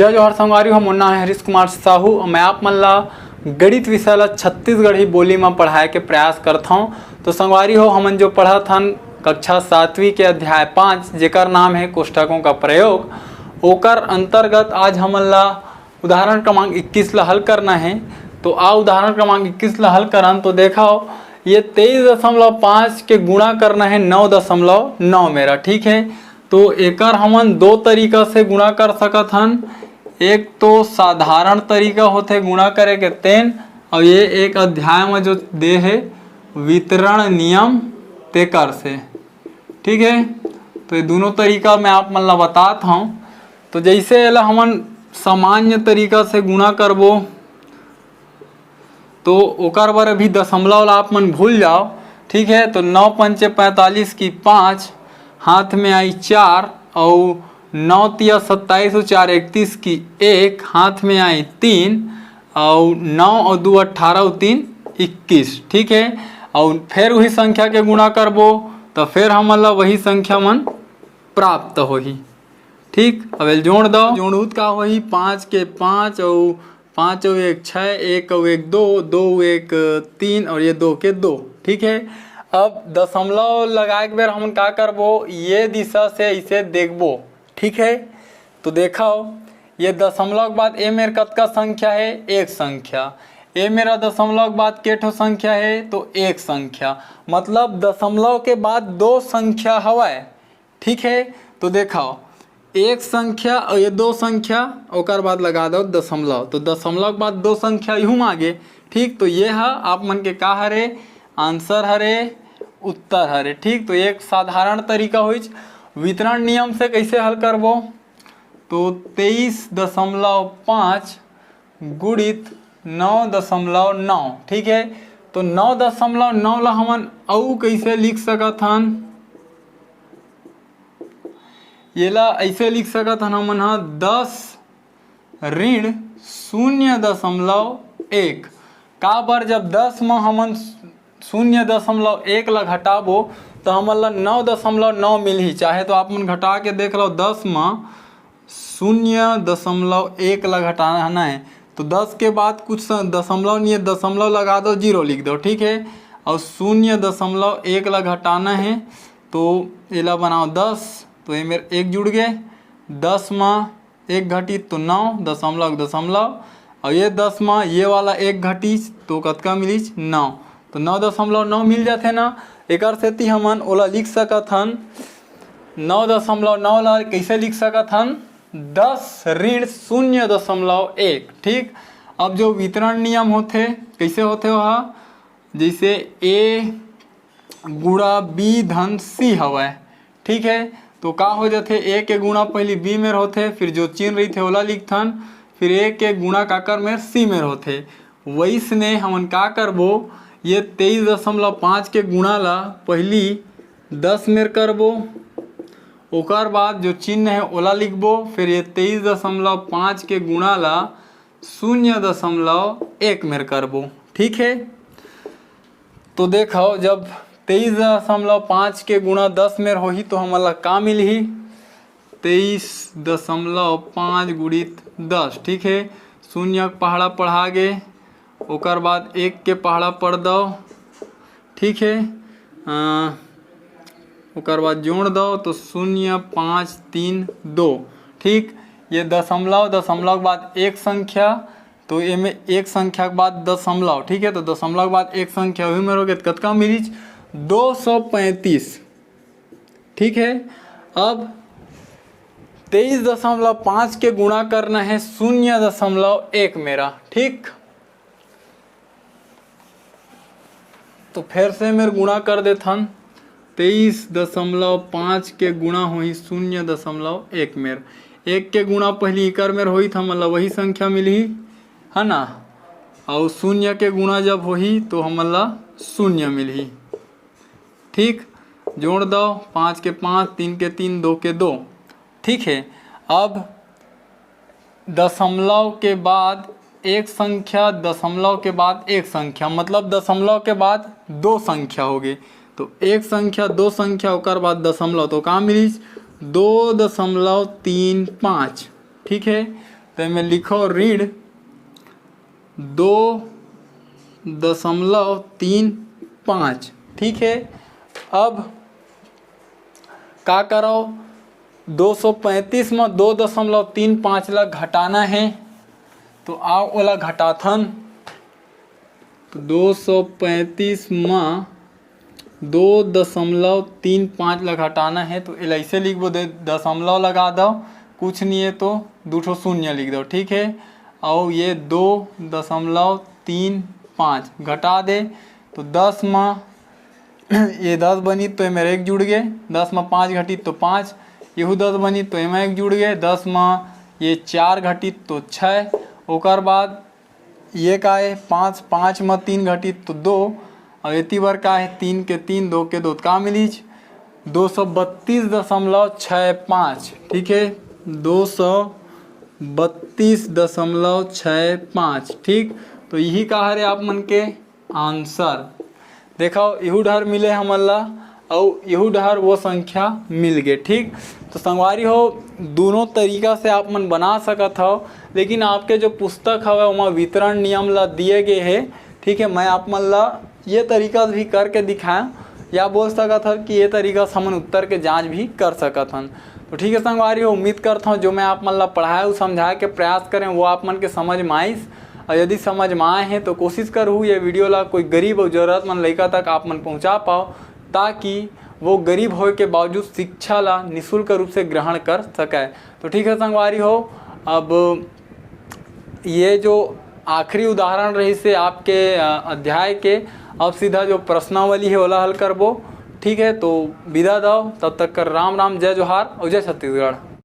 जय जोहर संगवारी हो। मोर नाम है हरीश कुमार साहू और मैं आप मन ला गणित विषय ला छत्तीसगढ़ी बोली में पढ़ाए के प्रयास करता हूँ। तो संगवारी हो, हमन जो पढ़त हन कक्षा 7वीं के अध्याय 5 जेकर नाम है कोष्ठकों का प्रयोग, ओकर अंतर्गत आज हमन ला उदाहरण क्रमांक 21 ला हल करना है। तो आ उदाहरण क्रमांक 21 ला हल करन तो देखाओ, ये 23.5 के गुणा करना है 9.9 मेरा, ठीक है। तो एकर हमन दो तरीका से गुणा कर सकत हन। एक तो साधारण तरीका होते गुणा करे के तेन, और ये एक अध्याय में जो दे है वितरण नियम तेकर से, ठीक है। तो ये दोनों तरीका मैं आप मन ला बताता हूँ। तो जैसे एला हमन सामान्य तरीका से गुणा करबो तो ओकर बर अभी दशमलव ला आप मन भूल जाओ, ठीक है। तो 9 पंचे 45 की 5, हाथ में आई 4, और 9 तिया 27 और 4 31 की 1, हाथ में आई 3, और 9 और 2 18 और 3 21, ठीक है। और फिर वही संख्या के गुणा करबो तो फिर हमन ला वही संख्या मन प्राप्त होही, ठीक। अब जोड़ दो, जोड़ूत का होही 5 के 5 और 5 और 1 6, 1 और 1 2, 2 1 3 और ये 2 के 2, ठीक है। अब दशमलव लगाए के बेर हम का करबो, ये दिशा से इसे देखबो, ठीक है। तो देखाओ, ये दशमलव के बाद ए मेरा कतका संख्या है, एक संख्या। ए मेरा दशमलव के बाद के ठो संख्या है, तो एक संख्या। मतलब दशमलव के बाद दो संख्या हवाए, ठीक है। तो देखाओ, एक संख्या और ये दो संख्या, ओकर बाद लगा दो दशमलव। तो दशमलव के बाद दो संख्या यूं मांगे, ठीक। तो ये है आप मन के का हरे, आंसर हरे, उत्तर हरे, ठीक। तो एक साधारण तरीका हुई। वितरण नियम से कैसे हल करबो, तो 23.5 गुणित 9.9, ठीक है। तो 9.9 ला हमन और कैसे लिख सकत हन, ये ला ऐसे लिख सकत हन हमन 10 ऋण 0.1 का बार जब 10 में हमन 0.1 ला घटाबो तो हमन ला 9.9 मिलही। चाहे तो आप मन घटा के देख लो, 10 में 0.1 ला घटाना है तो 10 के बाद कुछ दशमलव नहीं है, दशमलव लगा दो, 0 लिख दो, ठीक है। और 0.1 ला घटाना है तो ये ला बनाओ 10, तो ये मेरे 1 जुड़ गए, 10 में 1 घटी तो 9 दशमलव दशमलव, और ये 10 में ये वाला 1 घटी तो कतका मिलीच 9, तो 9.9 मिल जाते ना। एक सेती हमन ओला लिख सकत हन 9.9 ला कैसे लिख सकत हन, 10 ऋण 0.1, ठीक। अब जो वितरण नियम होते कैसे होते वह, जैसे ए गुणा बी धन सी हवाए, ठीक है। तो का हो जाते, ए के गुणा पहले बी में होते, फिर जो चिन्ह रही थे ओला लिखथन, फिर ए के गुणा काकर में सी में होते। वैसने हमन का करबो, ये 23.5 के गुणा ला पहली 10 में करबो, ओकर बाद जो चिन्ह है ओला लिखबो, फिर ये 23.5 के गुणा ला 0.1 में करबो, ठीक है। तो देखो, जब 23.5 के गुणा 10 में होही तो हमन ला का मिलही, 23.5 गुणित 10, ठीक है। 0 के पहाड़ा पढ़ा गे, ओकर बाद 1 के पहाड़ा पढ़ दो, ठीक है। ओकर बाद जोड़ दो तो 0 5 3 2, ठीक। ये दशमलव, दशमलव के बाद एक संख्या, तो ये में एक संख्या के बाद दशमलव, ठीक है। तो दशमलव के बाद एक संख्या वही में रोगे तो कतका मिलीच 235, ठीक है। अब 23.5 के गुणा करना है 0.1 मेरा, ठीक। तो फिर से मेरे गुणा कर देथन, 23.5 के गुणा होही 0.1 मेर, 1 के गुणा पहली इकर मेर होई था, मतलब वही संख्या मिलही है ना। और 0 के गुणा जब होही तो हमन ला 0 मिलही, ठीक। जोड़ दो, 5 के 5, 3 के 3, 2 के 2, ठीक है। अब दशमलव के बाद एक संख्या, दशमलव के बाद एक संख्या, मतलब दशमलव के बाद दो संख्या हो गई। तो एक संख्या, दो संख्या, ओकर बाद दशमलव, तो का मिली 2.35, ठीक है। तो मैं लिखो ऋण 2.35। ठीक है, अब का करो 235 में 2.35 ला घटाना है, तो आओ ओला घटाथन। तो 235 में 2.35 ला घटाना है, तो ऐसे लिख दो, दशमलव लगा दो, कुछ नहीं है तो 2 शून्य लिख दो। ठीक है, और ये 2.35 घटा दे तो 10 में ये 10 बनी तो मेरे 1 जुड़ गए, 10 में 5 घटी तो 5, यहू 10 बनी तो एम 1 जुड़ गए, 10 में ये 4 घटी तो 6, ओकर बाद ये का है 5, 5 में 3 घटी तो 2, और इतनी बार का है 3 के 3, 2 के 2 का मिलीज 232.65। ठीक है, 232.65। ठीक, तो यही कहा रे आप मन के आंसर। देखो यहू डहर मिले हमन ला और यहू डहर वो संख्या मिल गए। ठीक, तो संगवारी हो दोनों तरीका से आप मन बना सकत हो, लेकिन आपके जो पुस्तक हवे वहाँ वितरण नियम ला दिए गए है। ठीक है, मैं आप मन ला ये तरीका भी करके दिखाया, या बोल सकत हन कि ये तरीका से हमन उत्तर के जांच भी कर सकत हन। तो ठीक है संगवारी हो, उम्मीद करता हूँ जो मैं आप मन ला पढ़ाया और समझाए के प्रयास करें वो आप मन के समझ में आइस, और यदि समझ में आए हैं तो कोशिश करूँ ये वीडियो ला कोई गरीब और ज़रूरतमंद लड़का तक आप मन पहुँचा पाओ, ताकि वो गरीब होए के बावजूद शिक्षा ला निःशुल्क रूप से ग्रहण कर सके। तो ठीक है संगवारी हो, अब ये जो आखिरी उदाहरण रही से आपके अध्याय के, अब सीधा जो प्रश्नावली है ओला हल करबो। ठीक है, तो विदा दो, तब तक कर राम राम, जय जोहार और जय छत्तीसगढ़।